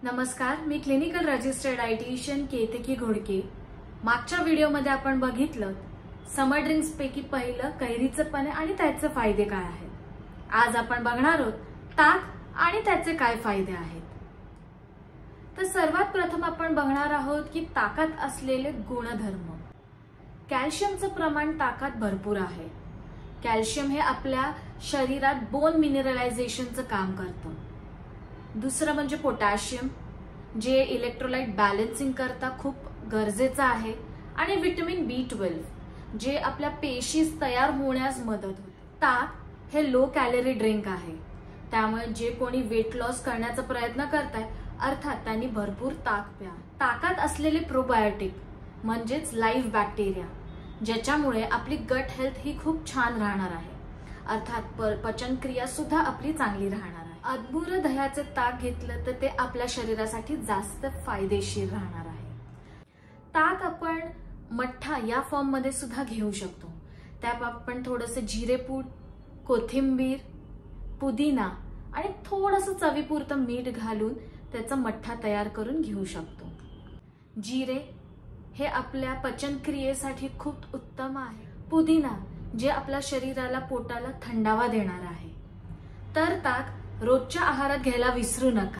नमस्कार, मी clinical registered dietitian Ketaki Ghodke. मागच्या व्हिडिओमध्ये आपण बघितलं समर ड्रिंक्स पैकी पहिलं कैरीचं पाणी आणि त्याचे फायदे काय आहेत। आज आपण बघणार आहोत ताक आणि त्याचे काय फायदे आहेत। तर सर्वात प्रथम आपण बघणार आहोत की ताकात असलेले गुणधर्म। कॅल्शियमचं प्रमाण ताकात भरपूर आहे। कॅल्शियम हे आपल्या शरीरात बोन मिनरलायझेशनचं काम करतं। दुसरं म्हणजे पोटॅशियम, जे इलेक्ट्रोलाइट बॅलन्सिंग करता खूप गरजेचं आहे। आणि व्हिटॅमिन B12, जे आपल्या पेशी तयार होण्यास मदत होते। ताक हे लो कॅलरी ड्रिंक आहे, त्यामुळे जे कोणी वेट लॉस करण्याचा प्रयत्न करताय अर्थात त्यांनी भरपूर ताक प्या। ताकात असलेले प्रोबायोटिक म्हणजेच लाईव्ह बॅक्टेरिया, ज्याच्यामुळे आपली गट हेल्थ ही खूप छान राहणार आहे, अर्थात पचन क्रिया सुद्धा आपली चांगली राहणार आहे। अदबुर दह्याचे ताक घेतलं तर ते आपल्या शरीरासाठी जास्त फायदेशीर राहणार आहे। ताक आपण मठ्ठा या फॉर्म मध्ये सुद्धा घेऊ शकतो। त्यात आपण थोडंसं जिरेपूड, कोथिंबीर, पुदिना आणि थोडंसं चवीपुरतं मीठ घालून त्याचा मठ्ठा तयार करून घेऊ शकतो। जिरे हे आपल्या पचन क्रियेसाठी खूप उत्तम आहे। पुदिना जे आपल्या शरीराला पोटाला थंडावा देणार आहे। तर ताक रोजच्या आहारात घ्यायला विसरू नका।